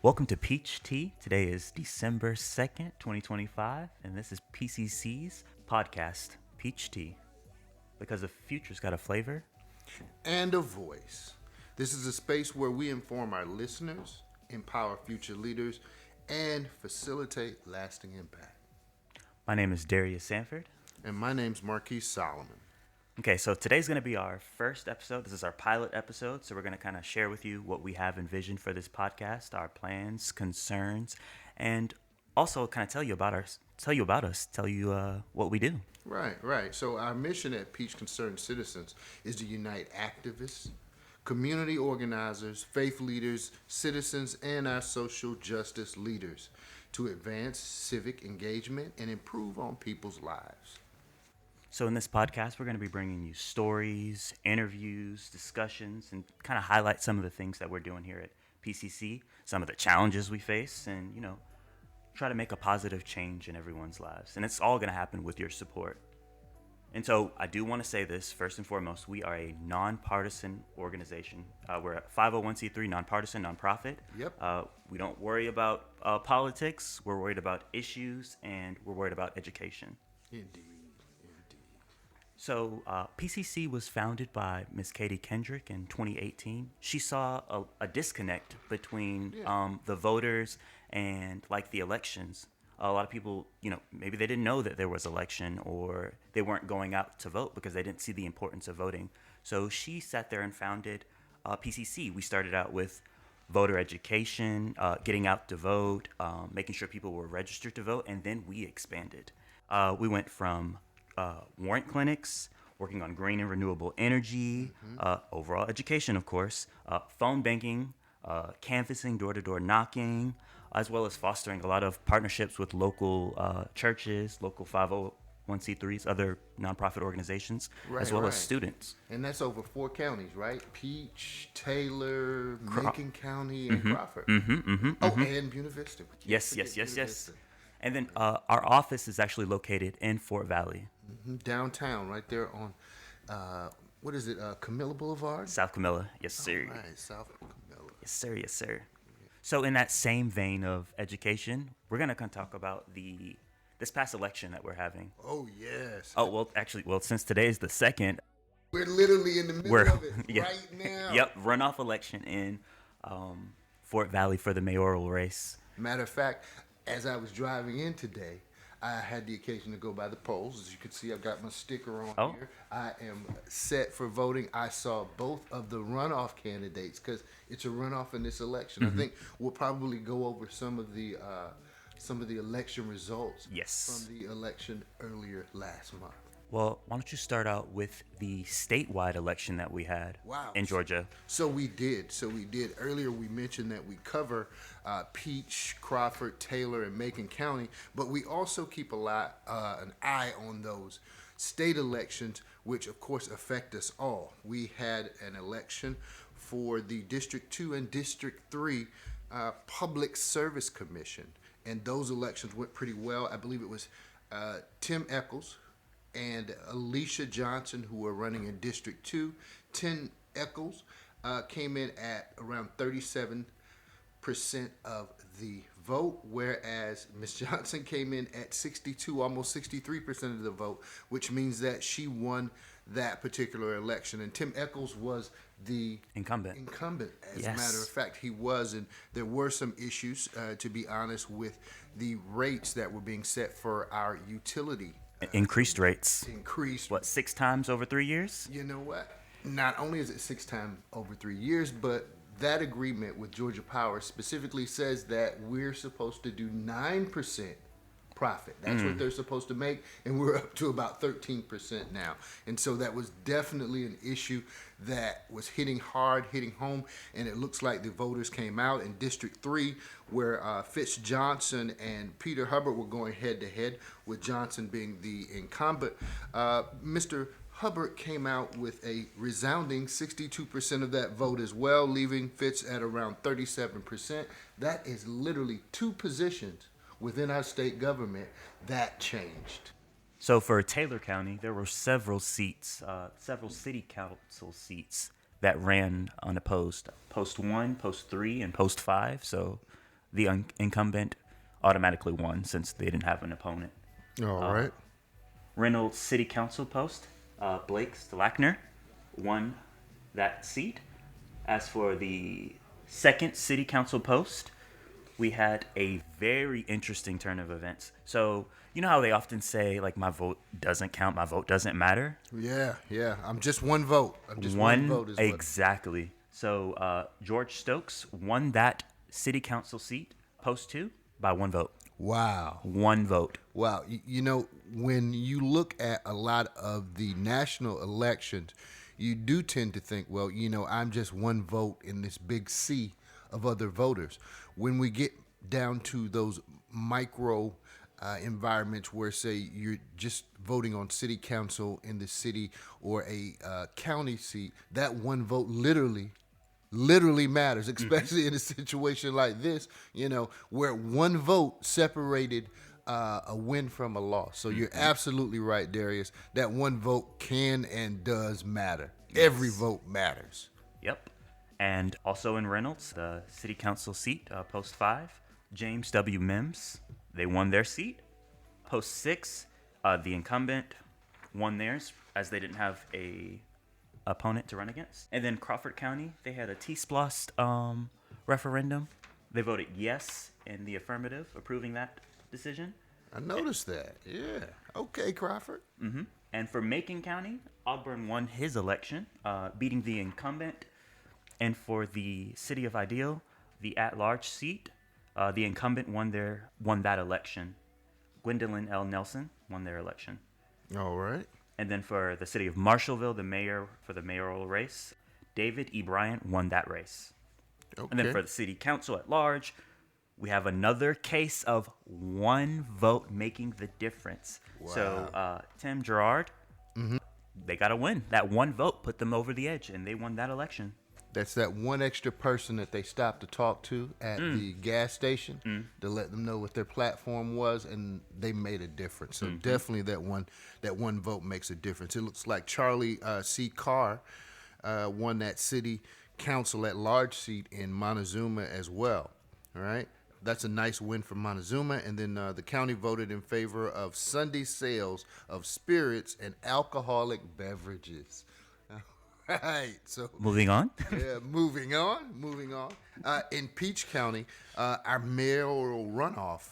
Welcome to Peach Tea. Today is December 2nd, 2025, and this is PCC's podcast, Peach Tea. Because the future's got a flavor. And a voice. This is a space where we inform our listeners, empower future leaders, and facilitate lasting impact. My name is Darius Sanford. And my name's Marquise Solomon. Okay, so today's going to be our first episode. This is our pilot episode, so we're going to kind of share with you what we have envisioned for this podcast, our plans, concerns, and also kind of tell you about what we do. Right. So our mission at Peach Concerned Citizens is to unite activists, community organizers, faith leaders, citizens, and our social justice leaders to advance civic engagement and improve on people's lives. So in this podcast, we're going to be bringing you stories, interviews, discussions, and kind of highlight some of the things that we're doing here at PCC, some of the challenges we face, and, try to make a positive change in everyone's lives. And it's all going to happen with your support. And so I do want to say this, first and foremost, we are a nonpartisan organization. We're a 501c3 nonpartisan nonprofit. Yep. We don't worry about politics. We're worried about issues, and we're worried about education. Indeed. So PCC was founded by Miss Katie Kendrick in 2018. She saw a disconnect between the voters and the elections. A lot of people, maybe they didn't know that there was election, or they weren't going out to vote because they didn't see the importance of voting. So she sat there and founded PCC. We started out with voter education, getting out to vote, making sure people were registered to vote, and then we expanded. We went from warrant clinics, working on green and renewable energy, overall education, of course, phone banking, canvassing, door-to-door knocking, as well as fostering a lot of partnerships with local churches, local 501c3s, other nonprofit organizations, as well as students. And that's over 4 counties, right? Peach, Taylor, Macon County, and Crawford. And Buena Vista. Yes. And then our office is actually located in Fort Valley. Downtown, right there on, what is it, Camilla Boulevard? South Camilla, yes, sir. All right, South Camilla. Yes, sir. So in that same vein of education, we're going to kind of talk about this past election that we're having. Oh, yes. Since today is the 2nd. We're literally in the middle of it right now. Yep, runoff election in Fort Valley for the mayoral race. Matter of fact, as I was driving in today, I had the occasion to go by the polls. As you can see, I've got my sticker on here. I am set for voting. I saw both of the runoff candidates because it's a runoff in this election. I think we'll probably go over some of the election results from the election earlier last month. Well, why don't you start out with the statewide election that we had in Georgia? So we did. Earlier we mentioned that we cover Peach, Crawford, Taylor, and Macon County, but we also keep an eye on those state elections, which of course affect us all. We had an election for the District 2 and District 3 Public Service Commission, and those elections went pretty well. I believe it was Tim Eccles and Alicia Johnson, who were running in District 2. Tim Eccles came in at around 37% of the vote, whereas Ms. Johnson came in at 62, almost 63% of the vote, which means that she won that particular election. And Tim Eccles was the incumbent. As a matter of fact, he was, and there were some issues, to be honest, with the rates that were being set for our utility. Increased rates. 6 times over 3 years? You know what? Not only is it 6 times over 3 years, but that agreement with Georgia Power specifically says that we're supposed to do 9% profit. That's what they're supposed to make, and we're up to about 13% now. And so that was definitely an issue that was hitting home, and it looks like the voters came out in District 3, where Fitz Johnson and Peter Hubbard were going head-to-head, with Johnson being the incumbent. Mr. Hubbard came out with a resounding 62% of that vote as well, leaving Fitz at around 37%. That is literally 2 positions within our state government that changed. So for Taylor County, there were several seats, several city council seats that ran unopposed. Post 1, Post 3, and Post 5. So the incumbent automatically won since they didn't have an opponent. All right. Reynolds City Council post, Blake Stelachner won that seat. As for the second City Council post, we had a very interesting turn of events. So, you know how they often say, like, my vote doesn't count, my vote doesn't matter? Yeah. I'm just one vote. I'm just one vote. Exactly. So, George Stokes won that City Council seat, post 2, by one vote. Wow. One vote. Wow. You know, when you look at a lot of the national elections, you do tend to think, well, you know, I'm just one vote in this big sea of other voters. When we get down to those micro environments where, say, you're just voting on city council in the city or a county seat, that one vote literally matters, especially in a situation like this, you know, where one vote separated a win from a loss. So you're absolutely right, Darius. That one vote can and does matter. Yes. Every vote matters. Yep. And also in Reynolds, the City Council seat, post 5, James W. Mims, they won their seat. Post 6, the incumbent won theirs as they didn't have a opponent to run against. And then Crawford County, they had a T-Splost referendum. They voted yes in the affirmative, approving that decision. I noticed that. Yeah. Okay, Crawford. And for Macon County, Auburn won his election, beating the incumbent. And for the City of Ideal, the at-large seat, the incumbent won that election. Gwendolyn L. Nelson won their election. All right. And then for the City of Marshallville, for the mayoral race, David E. Bryant won that race. Okay. And then for the City Council at large, we have another case of one vote making the difference. Wow. So Tim Gerard, they got to win. That one vote put them over the edge, and they won that election. That's that one extra person that they stopped to talk to at the gas station to let them know what their platform was, and they made a difference. So definitely that one vote makes a difference. It looks like Charlie C. Carr won that city council at large seat in Montezuma as well. All right. That's a nice win for Montezuma. And then the county voted in favor of Sunday sales of spirits and alcoholic beverages. Right. So Moving on. yeah, moving on. In Peach County, our mayoral runoff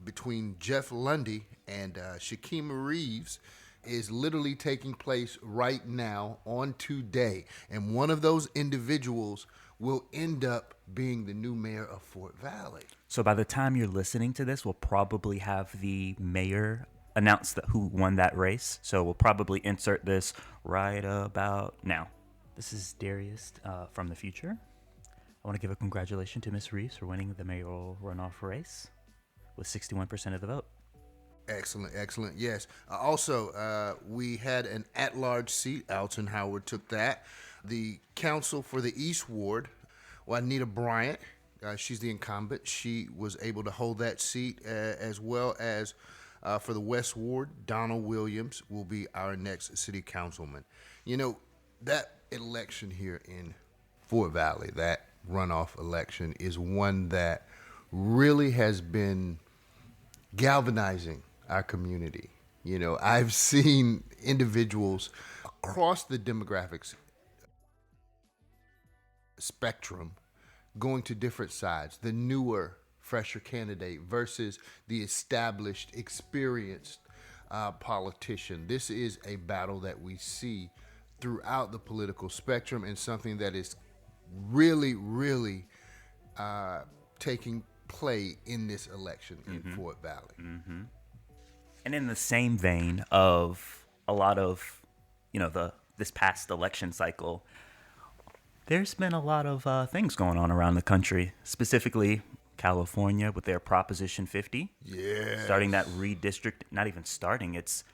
between Jeff Lundy and Shakima Reeves is literally taking place right now on today. And one of those individuals will end up being the new mayor of Fort Valley. So by the time you're listening to this, we'll probably have the mayor announce who won that race. So we'll probably insert this right about now. This is Darius from the future. I want to give a congratulations to Ms. Reeves for winning the mayoral runoff race with 61% of the vote. Excellent. Yes. Also, we had an at-large seat. Alton Howard took that. The council for the East Ward, Juanita Bryant, she's the incumbent. She was able to hold that seat, as well as for the West Ward, Donald Williams will be our next city councilman. You know, that election here in Fort Valley, that runoff election, is one that really has been galvanizing our community. You know, I've seen individuals across the demographics spectrum going to different sides. The newer, fresher candidate versus the established, experienced politician. This is a battle that we see throughout the political spectrum, and something that is really taking play in this election in Fort Valley. And in the same vein of a lot of, this past election cycle, there's been a lot of things going on around the country, specifically California with their Proposition 50. Yeah. Starting that not even starting, it's,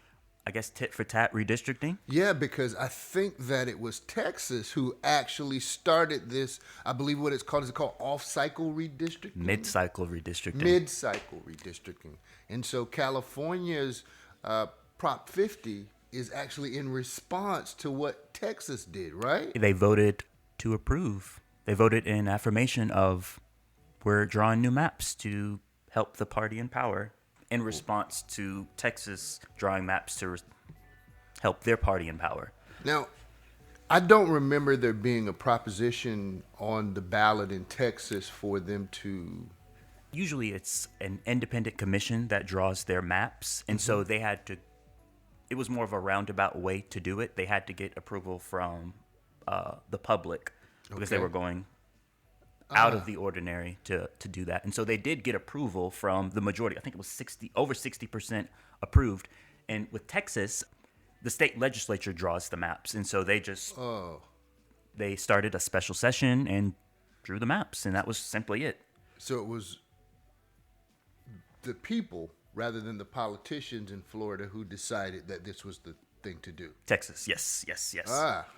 I guess, tit for tat redistricting. Yeah, because I think that it was Texas who actually started this. I believe what it's called, is it called off-cycle redistricting? Mid-cycle redistricting. Mid-cycle redistricting. And so California's Prop 50 is actually in response to what Texas did, right? They voted to approve. They voted in affirmation of we're drawing new maps to help the party in power in response to Texas drawing maps to help their party in power. Now, I don't remember there being a proposition on the ballot in Texas for them to. Usually it's an independent commission that draws their maps. And so they had to, it was more of a roundabout way to do it. They had to get approval from the public because they Okay. were going out of the ordinary to do that. And so they did get approval from the majority. I think it was over 60% approved. And with Texas, the state legislature draws the maps. And so they just, they started a special session and drew the maps. And that was simply it. So it was the people rather than the politicians in Florida who decided that this was the thing to do. Texas, yes, yes, yes.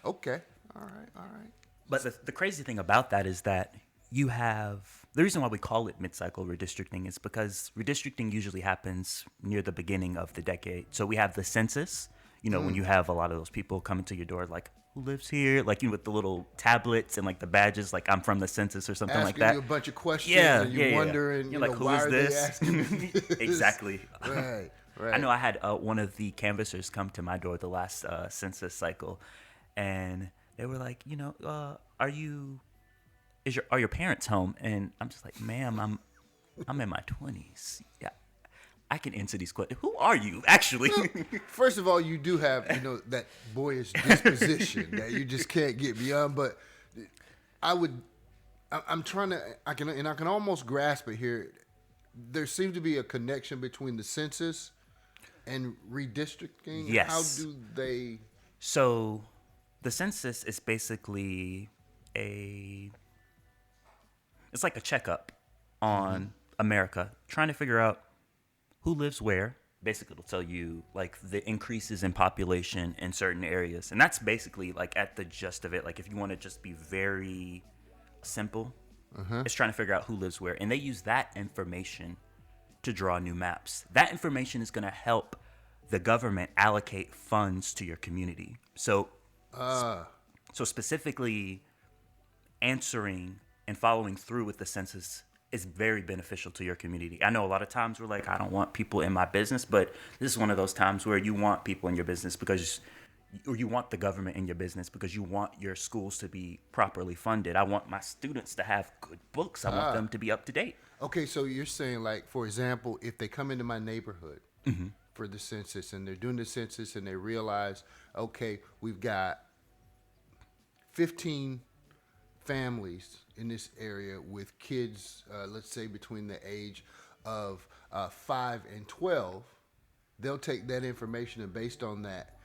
Okay. All right, all right. But the crazy thing about that is that you have the reason why we call it mid-cycle redistricting is because redistricting usually happens near the beginning of the decade. So we have the census, when you have a lot of those people coming to your door like, who lives here? Like, with the little tablets and like the badges, like I'm from the census or something like that. Asking you a bunch of questions Yeah, and you're yeah. wondering, You're like, who why is are this? they asking me this? Exactly. Right, right. I know I had one of the canvassers come to my door the last census cycle, and they were like, are your parents home? And I'm just like, ma'am, I'm in my 20s. Yeah, I can answer these questions. Who are you, actually? First of all, you do have, that boyish disposition that you just can't get beyond. But I'm trying to, I can almost grasp it here. There seems to be a connection between the census and redistricting. Yes. How do they? So the census is basically it's like a checkup on America, trying to figure out who lives where. Basically, it'll tell you like the increases in population in certain areas. And that's basically like at the gist of it. Like if you want to just be very simple, it's trying to figure out who lives where. And they use that information to draw new maps. That information is going to help the government allocate funds to your community. So specifically answering and following through with the census is very beneficial to your community. I know a lot of times we're like, I don't want people in my business, but this is one of those times where you want people in your business or you want the government in your business because you want your schools to be properly funded. I want my students to have good books. I want them to be up to date. Okay, so you're saying, like, for example, if they come into my neighborhood for the census and they're doing the census and they realize, okay, we've got 15 families in this area with kids, let's say between the age of 5 and 12, they'll take that information and based on that,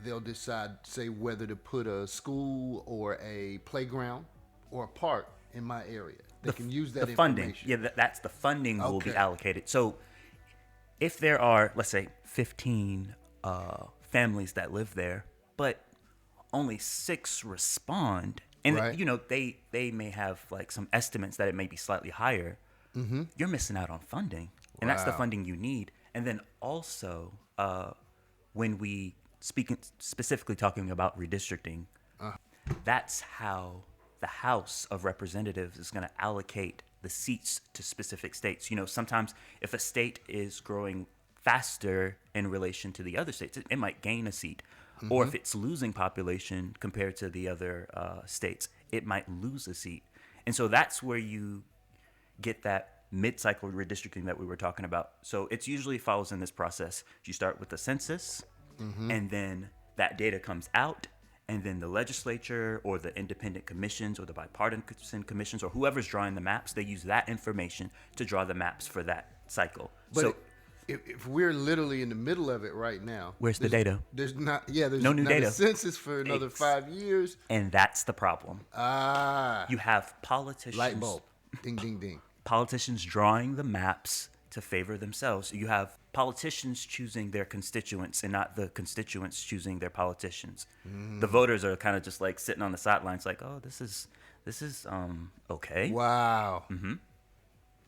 they'll decide, say, whether to put a school or a playground or a park in my area. They can use that the funding. information. Yeah, that's the funding will be Okay. allocated. So if there are, let's say, 15 families that live there, but only 6 respond, and Right. they may have like some estimates that it may be slightly higher, you're missing out on funding, and that's the Wow. funding you need. And then also, when we specifically talking about redistricting, that's how the House of Representatives is going to allocate the seats to specific states. Sometimes if a state is growing faster in relation to the other states, it might gain a seat. Or if it's losing population compared to the other states, it might lose a seat. And so that's where you get that mid-cycle redistricting that we were talking about. So it's usually follows in this process. You start with the census, and then that data comes out, and then the legislature or the independent commissions or the bipartisan commissions or whoever's drawing the maps, they use that information to draw the maps for that cycle. But So if we're literally in the middle of it right now, where's the data? There's not. Yeah, there's No new not data. a census for another 5 years. And that's the problem. You have politicians. Light bulb. Ding, ding, ding. Politicians drawing the maps to favor themselves. You have politicians choosing their constituents and not the constituents choosing their politicians. The voters are kind of just like sitting on the sidelines like, oh, this is okay. Wow.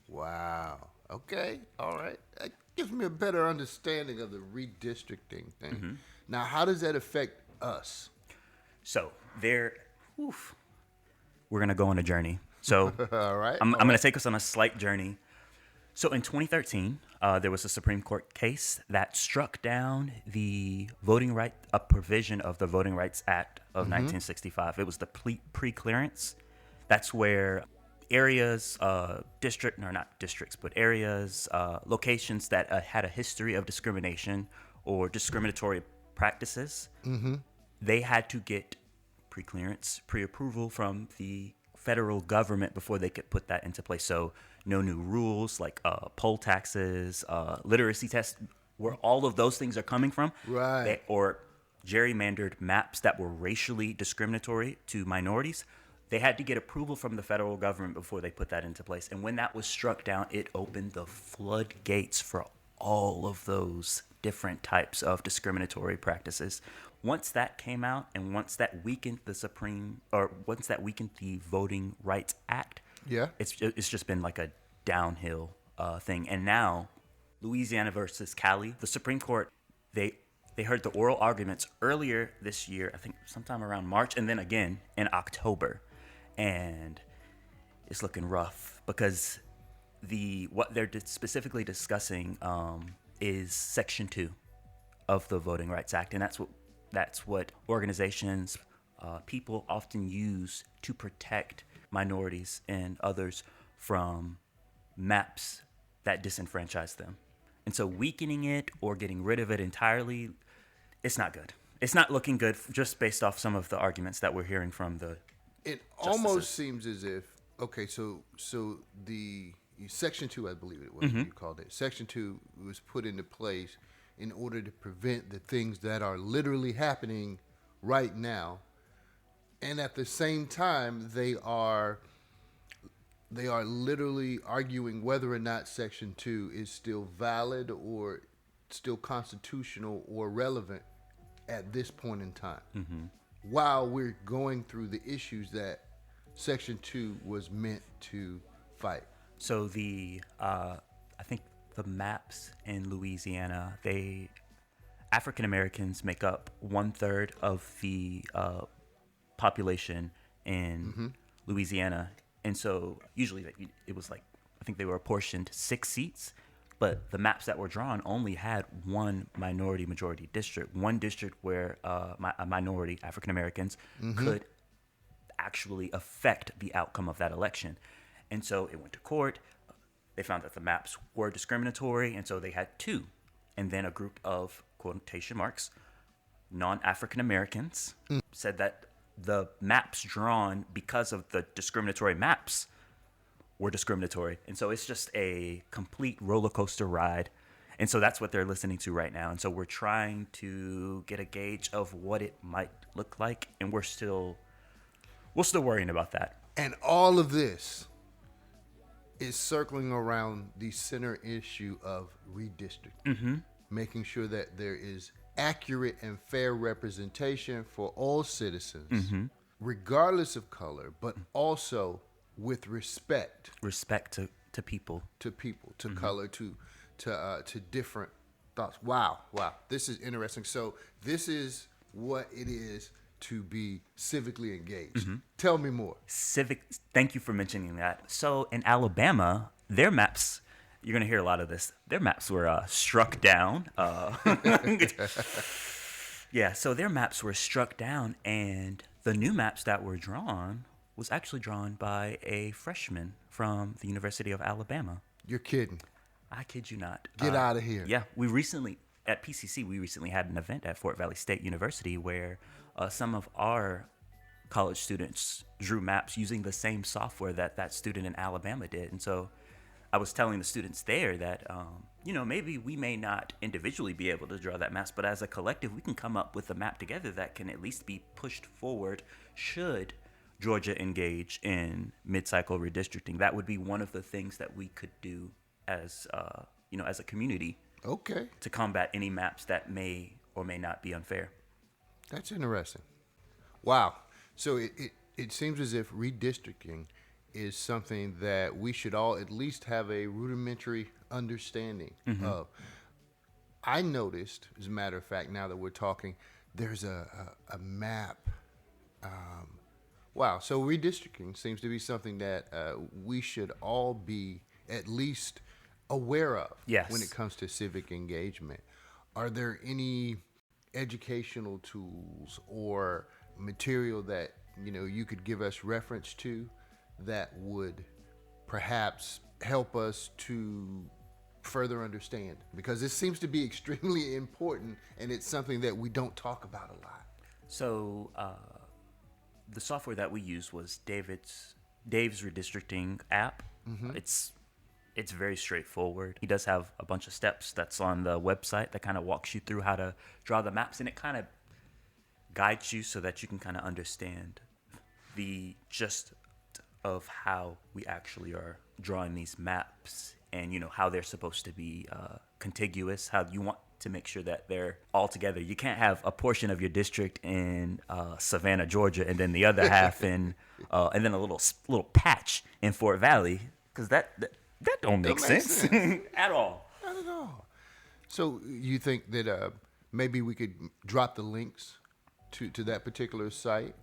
Wow. Okay. All right. That gives me a better understanding of the redistricting thing. Now, how does that affect us? So we're going to go on a journey. So All right. I'm All going to right. take us on a slight journey. So in 2013, there was a Supreme Court case that struck down a provision of the Voting Rights Act of 1965. It was the pre-clearance. That's where areas, not districts, but areas, locations that had a history of discrimination or discriminatory practices, they had to get pre-clearance, pre-approval from the federal government before they could put that into place. So no new rules like poll taxes, literacy tests, where all of those things are coming from, Right. or gerrymandered maps that were racially discriminatory to minorities. They had to get approval from the federal government before they put that into place. And when that was struck down, it opened the floodgates for all of those different types of discriminatory practices. Once that came out, and once that weakened the Voting Rights Act, Yeah. it's just been like a downhill thing. And now, Louisiana versus Cali, the Supreme Court, they heard the oral arguments earlier this year, I think sometime around March, and then again in October, and it's looking rough because what they're specifically discussing is Section 2 of the Voting Rights Act, and that's what organizations, people often use to protect minorities and others from maps that disenfranchise them. And so weakening it or getting rid of it entirely, it's not good. It's not looking good just based off some of the arguments that we're hearing from the It justices. almost seems as if so the Section 2, I believe it was what you called it. Section 2 was put into place in order to prevent the things that are literally happening right now, and at the same time they are literally arguing whether or not Section 2 is still valid or still constitutional or relevant at this point in time, while we're going through the issues that Section 2 was meant to fight. So I think the maps in Louisiana, African Americans make up 1/3 of the population in Louisiana, and so usually it was like, I think they were apportioned 6 seats, but the maps that were drawn only had one minority majority district, one district where a minority, African Americans, could actually affect the outcome of that election. And so it went to court. They found that the maps were discriminatory, and so they had 2. And then a group of, quotation marks, non-African Americans said that the maps drawn because of the discriminatory maps were discriminatory. And so it's just a complete roller coaster ride. And so that's what they're listening to right now. And so we're trying to get a gauge of what it might look like, and we're still worrying about that. And all of this is circling around the center issue of redistricting, making sure that there is accurate and fair representation for all citizens, regardless of color, but also with respect to people, to color, to different thoughts. Wow, this is interesting. So this is what it is to be civically engaged. Tell me more. Thank you for mentioning that. So in Alabama, their maps, you're going to hear a lot of this, their maps were struck down. Yeah, so their maps were struck down, and the new maps that were drawn was actually drawn by a freshman from the University of Alabama. You're kidding. I kid you not. Get out of here. Yeah, at PCC, we recently had an event at Fort Valley State University where some of our college students drew maps using the same software that student in Alabama did. And so I was telling the students there that, maybe we may not individually be able to draw that map, but as a collective, we can come up with a map together that can at least be pushed forward should Georgia engage in mid-cycle redistricting. That would be one of the things that we could do as a community. Okay. To combat any maps that may or may not be unfair. That's interesting. Wow. So it seems as if redistricting is something that we should all at least have a rudimentary understanding of. I noticed, as a matter of fact, now that we're talking, there's a map Wow. So redistricting seems to be something that we should all be at least aware of when it Yes. comes to civic engagement. Are there any educational tools or material that you could give us reference to that would perhaps help us to further understand? Because this seems to be extremely important, and it's something that we don't talk about a lot. So the software that we used was Dave's redistricting app. It's very straightforward. He does have a bunch of steps that's on the website that kind of walks you through how to draw the maps, and it kind of guides you so that you can kind of understand the gist of how we actually are drawing these maps, and how they're supposed to be contiguous, how you want to make sure that they're all together. You can't have a portion of your district in Savannah, Georgia, and then the other half in and then a little patch in Fort Valley, because that don't make sense at all. Not at all. So you think that maybe we could drop the links to that particular site?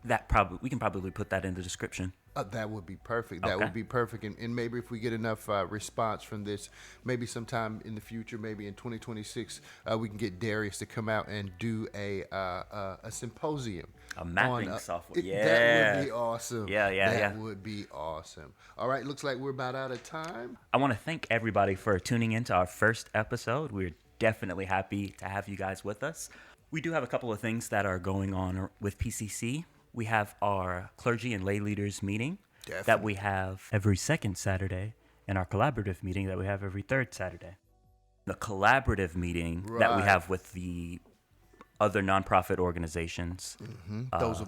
We can probably put that in the description. That would be perfect. That Okay. would be perfect. And maybe if we get enough response from this, maybe sometime in the future, maybe in 2026, we can get Darius to come out and do a symposium. A mapping on, software. That Yeah. would be awesome. Yeah. That would be awesome. All right, looks like we're about out of time. I want to thank everybody for tuning into our first episode. We're definitely happy to have you guys with us. We do have a couple of things that are going on with PCC. We have our clergy and lay leaders meeting that we have every second Saturday, and our collaborative meeting that we have every third Saturday. The collaborative meeting that we Right. have with the other nonprofit organizations. Those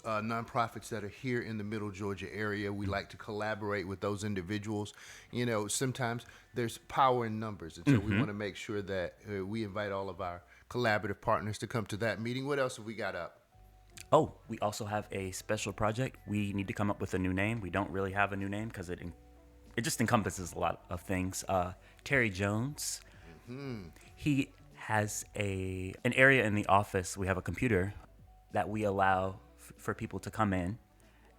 nonprofits that are here in the Middle Georgia area, we like to collaborate with those individuals. Sometimes there's power in numbers, and so we want to make sure that we invite all of our collaborative partners to come to that meeting. What else have we got up? Oh, we also have a special project. We need to come up with a new name. We don't really have a new name because it just encompasses a lot of things. Terry Jones, he has an area in the office. We have a computer that we allow for people to come in,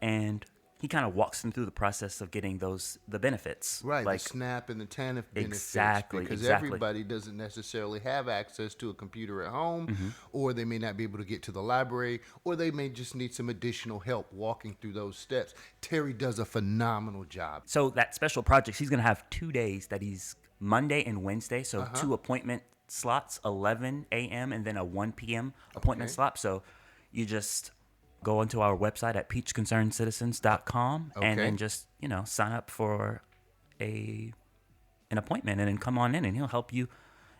and he kind of walks them through the process of getting the benefits. Right, Like the SNAP and the TANF benefits. Exactly, Because exactly. everybody doesn't necessarily have access to a computer at home, Mm-hmm. or they may not be able to get to the library, or they may just need some additional help walking through those steps. Terry does a phenomenal job. So that special project, he's going to have 2 days that he's Monday and Wednesday. So 2 appointment slots, 11 a.m. and then a 1 p.m. appointment Okay. slot. So you just go onto our website at peachconcernedcitizens.com and Okay. then just, sign up for an appointment and then come on in, and he'll help you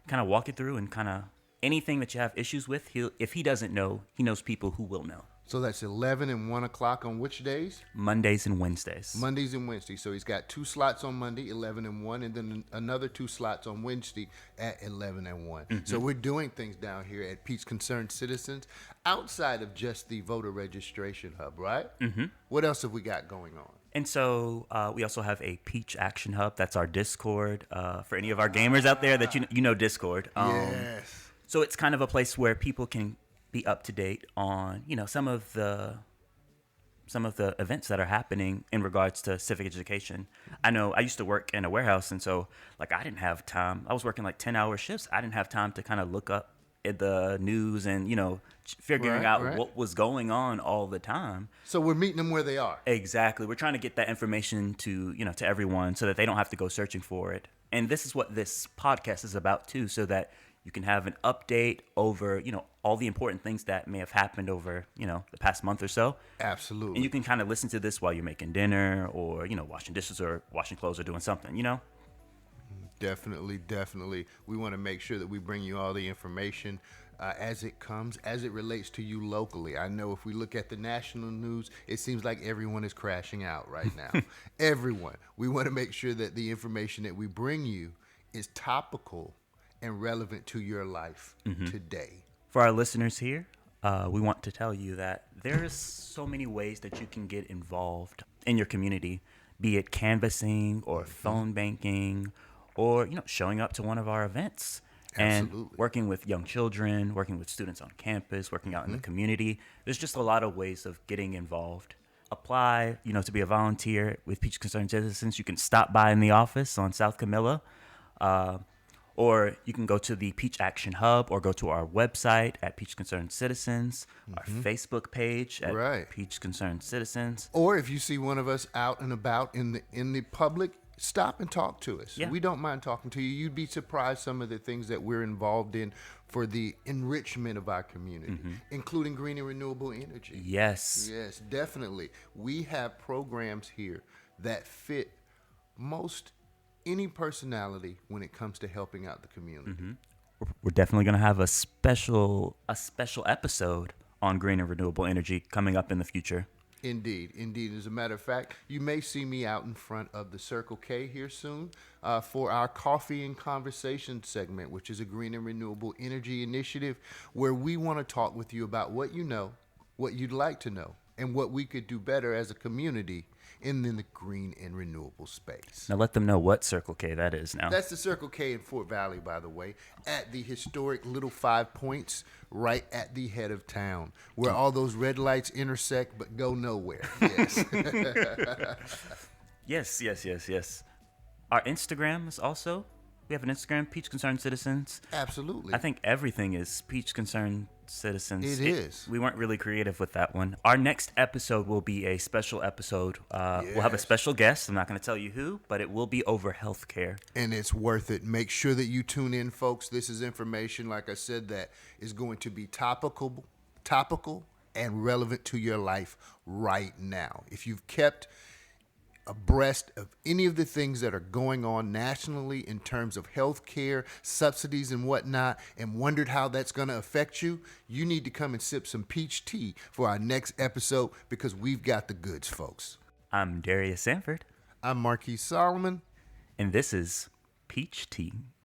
kind of walk you through and kind of anything that you have issues with. If he doesn't know, he knows people who will know. So that's 11 and 1 o'clock on which days? Mondays and Wednesdays. Mondays and Wednesdays. So he's got 2 slots on Monday, 11 and 1, and then another 2 slots on Wednesday at 11 and 1. So we're doing things down here at Peach Concerned Citizens outside of just the voter registration hub, right? Mm-hmm. What else have we got going on? And so we also have a Peach Action Hub. That's our Discord. For any of our gamers out there that you know Discord. Yes. So it's kind of a place where people can be up to date on, some of the events that are happening in regards to civic education. I know I used to work in a warehouse, and so I didn't have time. I was working 10-hour shifts. I didn't have time to kind of look up at the news and figuring out Right. what was going on all the time. So we're meeting them where they are. Exactly. We're trying to get that information to everyone so that they don't have to go searching for it. And this is what this podcast is about too, so that you can have an update over, all the important things that may have happened over, the past month or so. Absolutely. And you can kind of listen to this while you're making dinner or, washing dishes or washing clothes or doing something, Definitely. We want to make sure that we bring you all the information as it comes, as it relates to you locally. I know if we look at the national news, it seems like everyone is crashing out right now. Everyone. We want to make sure that the information that we bring you is topical and relevant to your life today. For our listeners here, we want to tell you that there's so many ways that you can get involved in your community, be it canvassing or phone banking or, showing up to one of our events. Absolutely. And working with young children, working with students on campus, working out in the community. There's just a lot of ways of getting involved. apply, to be a volunteer with Peach Concerned Citizens, you can stop by in the office on South Camilla, or you can go to the Peach Action Hub, or go to our website at Peach Concerned Citizens, our Facebook page at Right. Peach Concerned Citizens. Or if you see one of us out and about in the public, stop and talk to us. Yeah. We don't mind talking to you. You'd be surprised some of the things that we're involved in for the enrichment of our community, including green and renewable energy. Yes. Yes, definitely. We have programs here that fit most any personality when it comes to helping out the community. We're definitely going to have a special episode on green and renewable energy coming up in the future. Indeed. As a matter of fact, you may see me out in front of the Circle K here soon for our Coffee and Conversation segment, which is a green and renewable energy initiative where we want to talk with you about what you know, what you'd like to know, and what we could do better as a community in the green and renewable space. Now let them know what Circle K that is now. That's the Circle K in Fort Valley, by the way, at the historic Little 5 Points, right at the head of town, where all those red lights intersect but go nowhere. Yes. Yes. Our Instagram is also, we have an Instagram, Peach Concerned Citizens. Absolutely. I think everything is Peach Concerned Citizens. It is. We weren't really creative with that one. Our next episode will be a special episode. We'll have a special guest. I'm not going to tell you who, but it will be over healthcare. And it's worth it. Make sure that you tune in, folks. This is information, like I said, that is going to be topical, and relevant to your life right now. If you've kept abreast of any of the things that are going on nationally in terms of health care, subsidies, and whatnot, and wondered how that's going to affect you, you need to come and sip some peach tea for our next episode because we've got the goods, folks. I'm Darius Sanford. I'm Marquis Solomon. And this is Peach Tea.